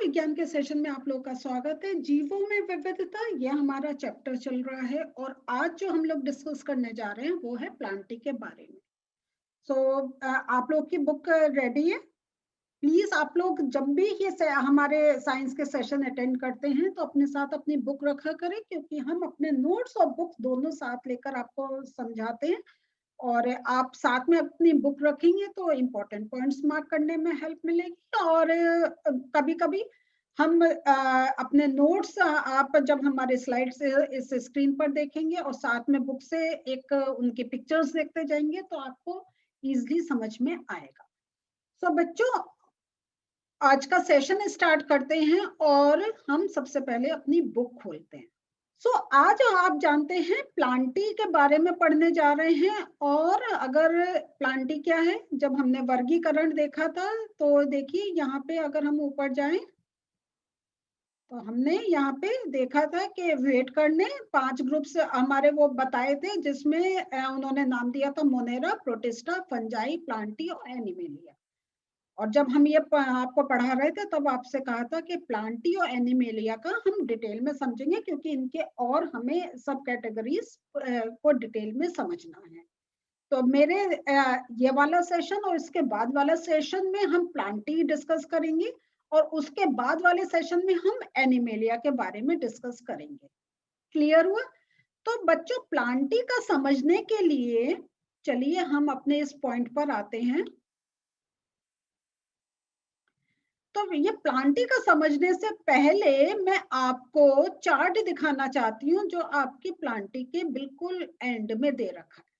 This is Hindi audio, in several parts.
विज्ञान के सेशन में आप लोगों का स्वागत है। जीवों में विविधता, ये हमारा चैप्टर चल रहा है और आज जो हम लोग डिस्कस करने जा रहे हैं वो है प्लांटिंग के बारे में। आप लोग की बुक रेडी है? प्लीज आप लोग जब भी ये हमारे साइंस के सेशन अटेंड करते हैं तो अपने साथ अपनी बुक रखा करें, क्योंकि हम अपने नोट्स और बुक दोनों साथ लेकर आपको समझाते हैं। और आप साथ में अपनी बुक रखेंगे तो इम्पोर्टेंट पॉइंट्स मार्क करने में हेल्प मिलेगी। और कभी कभी हम अपने नोट्स आप जब हमारे स्लाइड से इस स्क्रीन पर देखेंगे और साथ में बुक से एक उनके पिक्चर्स देखते जाएंगे तो आपको इजीली समझ में आएगा। बच्चों, आज का सेशन स्टार्ट करते हैं और हम सबसे पहले अपनी बुक खोलते हैं। आज आप जानते हैं प्लांटी के बारे में पढ़ने जा रहे हैं। और अगर प्लांटी क्या है, जब हमने वर्गीकरण देखा था तो देखिए यहाँ पे अगर हम ऊपर जाएं तो हमने यहाँ पे देखा था कि वेटकर ने 5 ग्रुप्स हमारे वो बताए थे, जिसमें उन्होंने नाम दिया था मोनेरा, प्रोटिस्टा, फंजाई, प्लांटी और एनिमेलिया। और जब हम ये आपको पढ़ा रहे थे तब आपसे कहा था कि प्लांटी और एनिमेलिया का हम डिटेल में समझेंगे, क्योंकि इनके और हमें सब कैटेगरीज को डिटेल में समझना है। तो मेरे ये वाला सेशन और इसके बाद वाला सेशन में हम प्लांटी डिस्कस करेंगे और उसके बाद वाले सेशन में हम एनिमेलिया के बारे में डिस्कस करेंगे। क्लियर हुआ? तो बच्चों, प्लांटी का समझने के लिए चलिए हम अपने इस पॉइंट पर आते हैं। तो ये प्लांटी का समझने से पहले मैं आपको चार्ट दिखाना चाहती हूँ जो आपकी प्लांटी के बिल्कुल एंड में दे रखा है।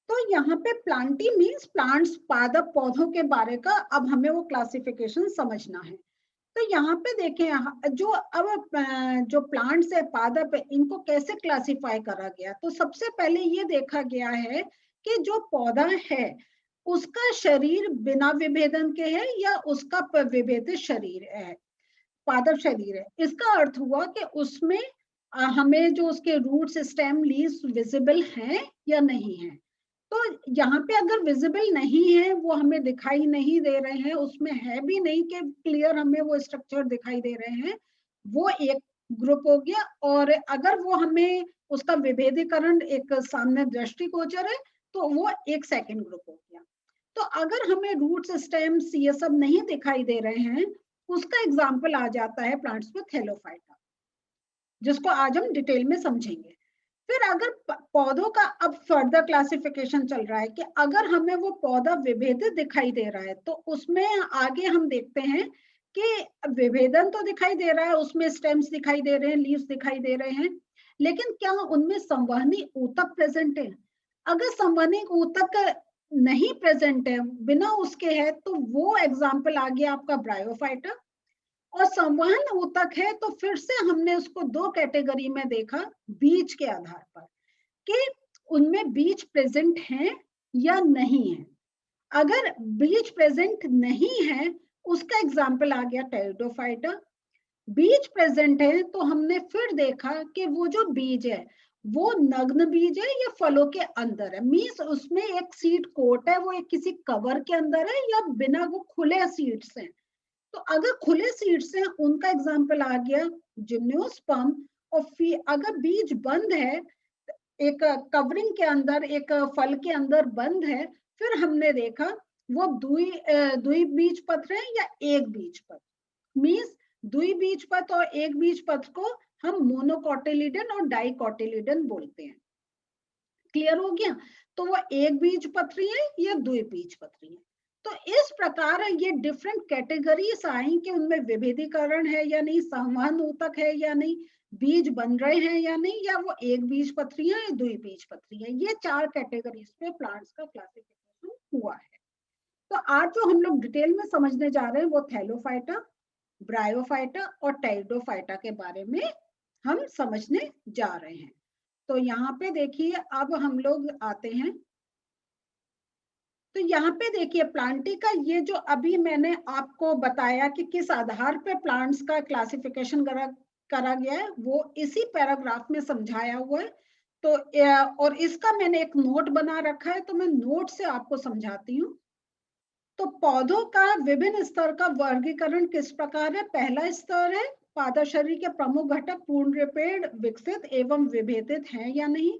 तो यहाँ पे प्लांटी मीन्स प्लांट्स, पादप पौधों के बारे का अब हमें वो क्लासिफिकेशन समझना है। तो यहाँ पे देखें जो अब जो प्लांट्स है, पादप है, इनको कैसे क्लासिफाई करा गया। तो सबसे पहले ये देखा गया है कि जो पौधा है उसका शरीर बिना विभेदन के है या उसका विभेदित शरीर है, पादप शरीर है। इसका अर्थ हुआ कि उसमें हमें जो उसके रूट्स, स्टेम, लीव्स विजिबल हैं या नहीं है। तो यहाँ पे अगर विजिबल नहीं है, वो हमें दिखाई नहीं दे रहे हैं, उसमें है भी नहीं कि क्लियर हमें वो स्ट्रक्चर दिखाई दे रहे हैं, वो एक ग्रुप हो गया। और अगर वो हमें उसका विभेदीकरण एक सामने दृष्टिगोचर है तो वो एक सेकंड ग्रुप हो गया। तो अगर हमें रूट्स, स्टेम्स ये सब नहीं दिखाई दे रहे हैं, उसका एग्जाम्पल आ जाता है प्लांट्स में थैलोफाइटा, जिसको आज हम डिटेल में समझेंगे। फिर अगर पौधों का अब फर्दर क्लासिफिकेशन चल रहा है कि अगर हमें वो पौधा विभेदित दिखाई दे रहा है तो उसमें आगे हम देखते हैं कि विभेदन तो दिखाई दे रहा है, उसमें स्टेम्स दिखाई दे रहे हैं, लीव्स दिखाई दे रहे हैं, लेकिन क्या उनमें संवहनी ऊतक प्रेजेंट है? अगर संवहनी ऊतक नहीं प्रेजेंट है, बिना उसके है, तो वो एग्जाम्पल आ गया आपका ब्रायोफाइटा। और संवहन ऊतक है तो फिर से हमने उसको दो कैटेगरी में देखा बीज के आधार पर कि उनमें बीज प्रेजेंट हैं या नहीं है। अगर बीज प्रेजेंट नहीं है, उसका एग्जाम्पल आ गया टेरिडोफाइटा। बीज प्रेजेंट है तो हमने फिर देखा कि वो जो बीज है वो नग्न बीज है या फलों के अंदर है, मीन्स उसमें एक सीड कोट है, वो एक किसी कवर के अंदर है या बिना, वो खुले सीड्स हैं। तो अगर खुले सीड्स हैं उनका एग्जाम्पल आ गया जिम्नोस्पर्म। और फिर अगर बीज बंद है, एक कवरिंग के अंदर, एक फल के अंदर बंद है, फिर हमने देखा वो दुई बीज पत्र है या एक बीज पत्र। मीन्स दुई बीज पत्र और एक बीज पत्र को हम मोनोकोटिलिडन और डाइकोटिलिडन बोलते हैं। क्लियर हो गया? तो वो एक बीज पत्री है या दुई बीज पत्री है। तो इस प्रकार ये डिफरेंट कैटेगरीज आई कि उनमें विभेदीकरण है या नहीं, संवहन ऊतक है या नहीं, बीज बन रहे हैं या नहीं, या वो एक बीज पत्री है या दुई बीज पत्री है। ये 4 कैटेगरीज पे प्लांट्स का क्लासिफिकेशन हुआ है। तो आज जो हम लोग डिटेल में समझने जा रहे हैं वो थैलोफाइटा, ब्रायोफाइटा और टेरिडोफाइटा के बारे में हम समझने जा रहे हैं। तो यहाँ पे देखिए अब हम लोग आते हैं। तो यहाँ पे देखिए प्लांटी का ये जो अभी मैंने आपको बताया कि किस आधार पे प्लांट्स का क्लासिफिकेशन करा गया है, वो इसी पैराग्राफ में समझाया हुआ है। तो और इसका मैंने एक नोट बना रखा है, तो मैं नोट से आपको समझाती हूँ। तो पौधों का विभिन्न स्तर का वर्गीकरण किस प्रकार है? पहला स्तर है पादप शरीर के प्रमुख घटक पूर्ण रूपेण विकसित एवं विभेदित हैं या नहीं।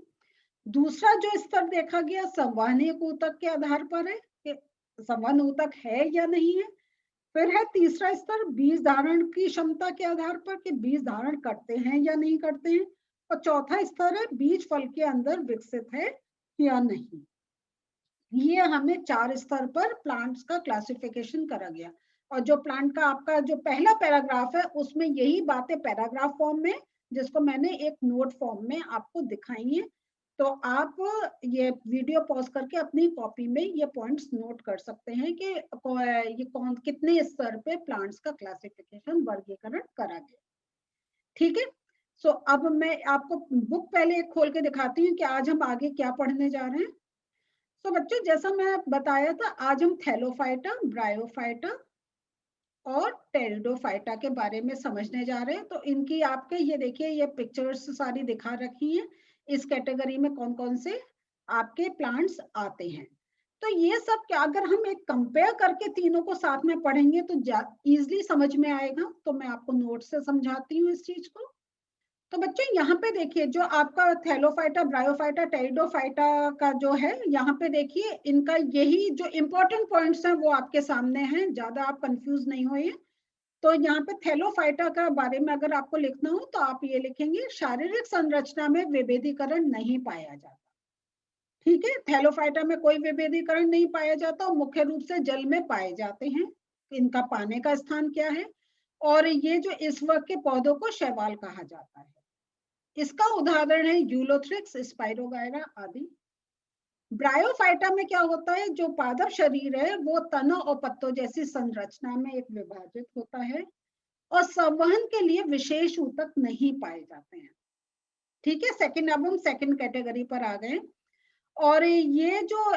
दूसरा जो स्तर देखा गया संवहनीय ऊतक के आधार पर है कि संवहन ऊतक है या नहीं है। फिर है तीसरा स्तर बीज धारण की क्षमता के आधार पर कि बीज धारण करते हैं या नहीं करते हैं। और चौथा स्तर है बीज फल के अंदर विकसित है या नहीं। ये हमें 4 स्तर पर प्लांट्स का क्लासिफिकेशन करा गया। और जो प्लांट का आपका जो पहला पैराग्राफ है उसमें यही बातें पैराग्राफ फॉर्म में, जिसको मैंने एक नोट फॉर्म में आपको दिखाई है। तो आप ये वीडियो पॉज करके अपनी कॉपी में ये पॉइंट्स नोट कर सकते हैं कि ये कौन कितने स्तर पे प्लांट्स का क्लासिफिकेशन वर्गीकरण करा गया। ठीक है। सो अब मैं आपको बुक पहले खोल के दिखाती हूँ कि आज हम आगे क्या पढ़ने जा रहे हैं। तो बच्चों जैसा मैं बताया था आज हम थैलोफाइटा, ब्रायोफाइटा और टेरिडोफाइटा के बारे में समझने जा रहे हैं। तो इनकी आपके ये देखिए ये पिक्चर्स सारी दिखा रखी हैं। इस कैटेगरी में कौन कौन से आपके प्लांट्स आते हैं। तो ये सब क्या अगर हम एक कंपेयर करके तीनों को साथ में पढ़ेंगे तो इजीली समझ में आएगा। तो मैं आपको नोट से समझाती हूँ इस चीज को। तो बच्चे यहाँ पे देखिए जो आपका थैलोफाइटा, ब्रायोफाइटा, टेरिडोफाइटा का जो है यहाँ पे देखिए इनका यही जो इंपॉर्टेंट पॉइंट्स हैं वो आपके सामने हैं, ज्यादा आप कंफ्यूज नहीं होइए। तो यहाँ पे थैलोफाइटा का बारे में अगर आपको लिखना हो तो आप ये लिखेंगे शारीरिक संरचना में विभेदीकरण नहीं पाया जाता। ठीक है, थैलोफाइटा में कोई विभेदीकरण नहीं पाया जाता और मुख्य रूप से जल में पाए जाते हैं। इनका पाने का स्थान क्या है? और ये जो इस वर्ग के पौधों को शैवाल कहा जाता है। इसका उदाहरण है यूलोथ्रिक्स, स्पाइरोगायरा आदि। ब्रायोफाइटा में क्या होता है? जो पादप शरीर है वो तना और पत्तों जैसी संरचना में एक विभाजित होता है और संवहन के लिए विशेष ऊतक नहीं पाए जाते हैं। ठीक है, सेकंड अब हम सेकंड कैटेगरी पर आ गए। और ये जो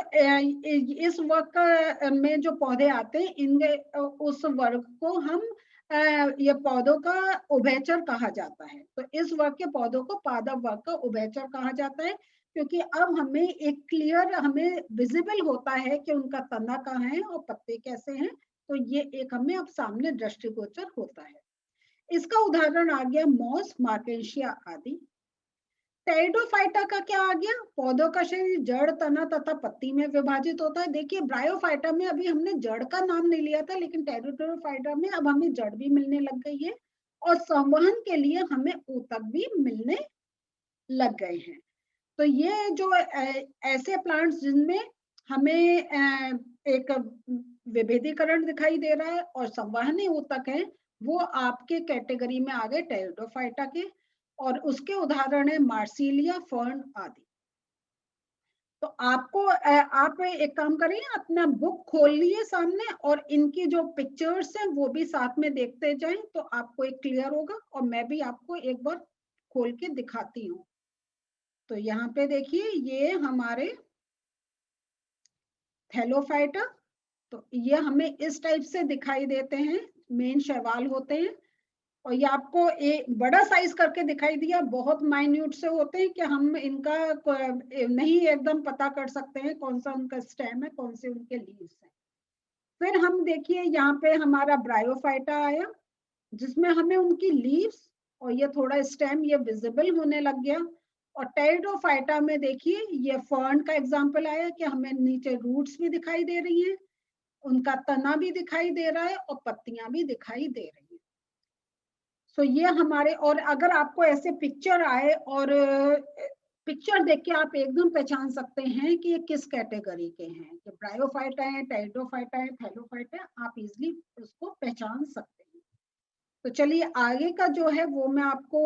इस वर्ग में जो पौधे आते हैं इनके उस वर्ग को हम ये पौधों का उभयचर कहा जाता है। तो इस वर्ग के पौधों को पादप वर्ग का उभयचर कहा जाता है क्योंकि अब हमें एक क्लियर हमें विजिबल होता है कि उनका तना कहाँ है और पत्ते कैसे हैं। तो ये एक हमें अब सामने दृष्टिगोचर होता है। इसका उदाहरण आ गया मॉस, मार्केशिया आदि। टेरिडोफाइटा का क्या आ गया? पौधों का शरीर जड़, तना तथा पत्ती में विभाजित होता है। देखिए ब्रायोफाइटा में अभी हमने जड़ का नाम नहीं लिया था लेकिन टेरिडोफाइटा में अब हमें जड़ भी मिलने लग गई है और संवहन के लिए हमें ऊतक भी मिलने लग गए हैं। तो ये जो ऐसे प्लांट्स जिनमें हमें एक विभेदीकरण दिखाई दे रहा है और संवहनी ऊतक है वो आपके कैटेगरी में आ गए टेरिडोफाइटा के। और उसके उदाहरण है मार्सिलिया, फर्न आदि। तो आपको आप एक काम करिए अपना बुक खोल लिए सामने और इनकी जो पिक्चर्स हैं वो भी साथ में देखते जाएं तो आपको एक क्लियर होगा। और मैं भी आपको एक बार खोल के दिखाती हूँ। तो यहाँ पे देखिए ये हमारे थैलोफाइटा। तो ये हमें इस टाइप से दिखाई देते हैं, मेन शैवाल होते हैं। और ये आपको एक बड़ा साइज करके दिखाई दिया, बहुत माइन्यूट से होते हैं कि हम इनका नहीं एकदम पता कर सकते हैं कौन सा उनका स्टेम है, कौन से उनके लीव्स हैं। फिर हम देखिए यहाँ पे हमारा ब्रायोफाइटा आया जिसमें हमें उनकी लीव्स और ये थोड़ा स्टेम ये विजिबल होने लग गया। और टेरिडोफाइटा में देखिए ये फर्न का एग्जाम्पल आया कि हमें नीचे रूट्स भी दिखाई दे रही हैं, उनका तना भी दिखाई दे रहा है और पत्तियां भी दिखाई दे रही हैं। सो ये हमारे, और अगर आपको ऐसे पिक्चर आए और पिक्चर देख के आप एकदम पहचान सकते हैं कि ये किस कैटेगरी के हैं, कि ब्रायोफाइटा है, टेरिडोफाइटा है, थैलोफाइटा है, आप इजिली उसको पहचान सकते हैं। तो चलिए आगे का जो है वो मैं आपको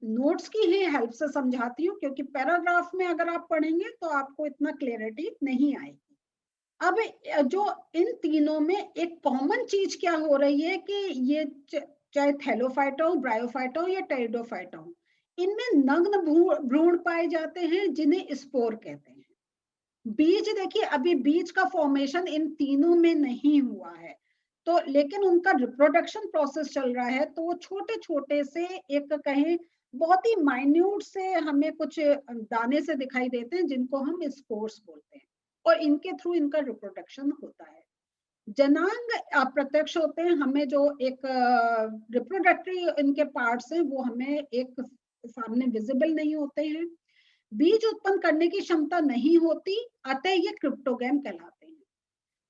नोट्स की ही हेल्प से समझाती हूँ क्योंकि पैराग्राफ में अगर आप पढ़ेंगे तो आपको इतना क्लियरिटी नहीं आएगी। अब जो इन तीनों में एक कॉमन चीज क्या हो रही है कि ये चाहे थैलोफाइटा हो, ब्रायोफाइटा हो या टेरिडोफाइटा हो, इनमें नग्न भ्रूण पाए जाते हैं जिन्हें स्पोर कहते हैं। बीज देखिए अभी बीज का फॉर्मेशन इन तीनों में नहीं हुआ है। तो लेकिन उनका रिप्रोडक्शन प्रोसेस चल रहा है तो वो छोटे छोटे से एक कहें बहुत ही माइन्यूट से हमें कुछ दाने से दिखाई देते हैं जिनको हम स्पोर्स बोलते हैं और इनके थ्रू इनका रिप्रोडक्शन होता है। जनांग अप्रत्यक्ष होते हैं, हमें जो एक रिप्रोडक्टरी इनके पार्ट्स हैं वो हमें एक सामने विजिबल नहीं होते हैं। बीज उत्पन्न करने की क्षमता नहीं होती, अतः ये क्रिप्टोगैम कहलाते हैं।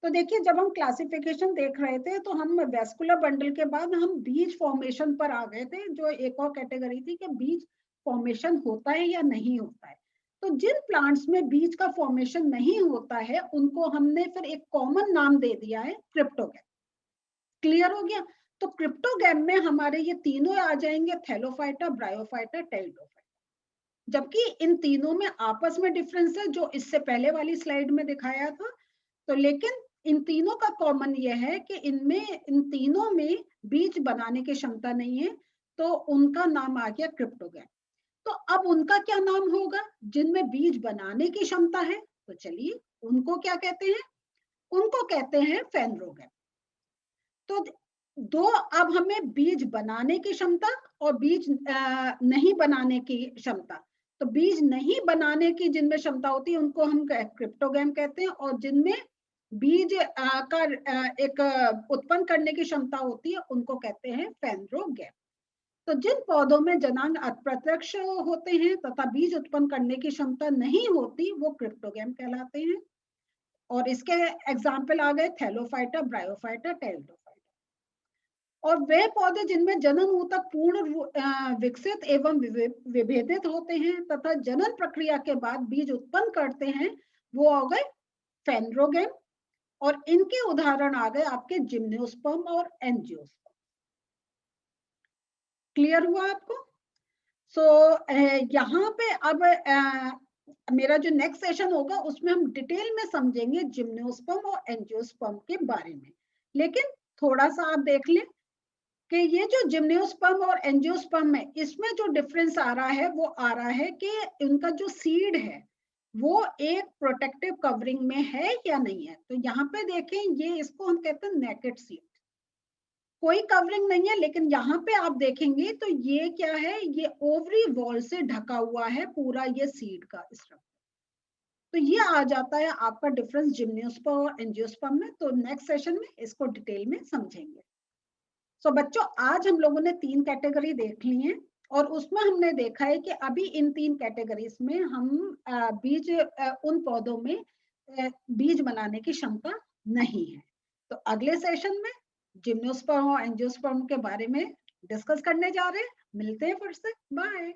तो देखिए, जब हम क्लासिफिकेशन देख रहे थे तो हम वेस्कुलर बंडल के बाद हम बीज फॉर्मेशन पर आ गए थे, जो एक और कैटेगरी थी कि बीज फॉर्मेशन होता है या नहीं होता है। तो जिन प्लांट्स में बीज का फॉर्मेशन नहीं होता है उनको हमने फिर एक कॉमन नाम दे दिया है क्रिप्टोगैम। क्लियर हो गया? तो क्रिप्टोगैम में हमारे ये तीनों आ जाएंगे, थैलोफाइटा, ब्रायोफाइटा, टेरिडोफाइटा। जबकि इन तीनों में आपस में डिफरेंस है, जो इससे पहले वाली स्लाइड में दिखाया था। तो लेकिन इन तीनों का कॉमन ये है कि इनमें, इन तीनों में बीज बनाने की क्षमता नहीं है, तो उनका नाम आ गया क्रिप्टोगैम। तो अब उनका क्या नाम होगा जिनमें बीज बनाने की क्षमता है? तो चलिए, उनको क्या कहते हैं? उनको कहते हैं फेनरोगैम। तो दो, अब हमें बीज बनाने की क्षमता और बीज नहीं बनाने की क्षमता। तो बीज नहीं बनाने की जिनमें क्षमता होती है उनको हम क्रिप्टोगैम कहते हैं, और जिनमें बीज का एक उत्पन्न करने की क्षमता होती है उनको कहते हैं फेनरोगैम। तो जिन पौधों में जनांग अप्रत्यक्ष होते हैं तथा बीज उत्पन्न करने की क्षमता नहीं होती वो क्रिप्टोगैम कहलाते हैं। और इसके एग्जाम्पल आ गए थैलोफाइटा, ब्रायोफाइटा, टेरिडोफाइटा। और वे पौधे जिनमें जनन ऊतक पूर्ण विकसित एवं विभेदित होते हैं तथा जनन प्रक्रिया के बाद बीज उत्पन्न करते हैं, वो हो गए फेनरोगैम। और इनके उदाहरण आ गए आपके जिम्नोस्पर्म और एंजियोस्पर्म। क्लियर हुआ आपको? सो यहाँ पे अब मेरा जो नेक्स्ट सेशन होगा उसमें हम डिटेल में समझेंगे जिम्नोस्पर्म और एंजियोस्पर्म के बारे में। लेकिन थोड़ा सा आप देख लें कि ये जो जिम्नोस्पर्म और एंजियोस्पर्म है, इसमें जो डिफरेंस आ रहा है वो आ रहा है कि इनका जो सीड है वो एक प्रोटेक्टिव कवरिंग में है या नहीं है। तो यहाँ पे देखें, ये इसको हम कहते हैं नेकेड सीड, कोई कवरिंग नहीं है। लेकिन यहाँ पे आप देखेंगे तो ये क्या है, ये ओवरी वॉल से ढका हुआ है पूरा ये सीड का स्ट्रक्चर। तो ये आ जाता है आपका डिफरेंस जिम्नोस्पर्म और एंजियोस्पर्म में। तो नेक्स्ट सेशन में इसको डिटेल में समझेंगे। सो बच्चों, आज हम लोगों ने 3 कैटेगरी देख ली हैं, और उसमें हमने देखा है कि अभी इन 3 कैटेगरीज में हम बीज उन पौधों में बीज बनाने की क्षमता नहीं है। तो अगले सेशन में जिम्नोस्पर्म और एंजियोस्पर्म के बारे में डिस्कस करने जा रहे हैं। मिलते हैं फिर से, बाय।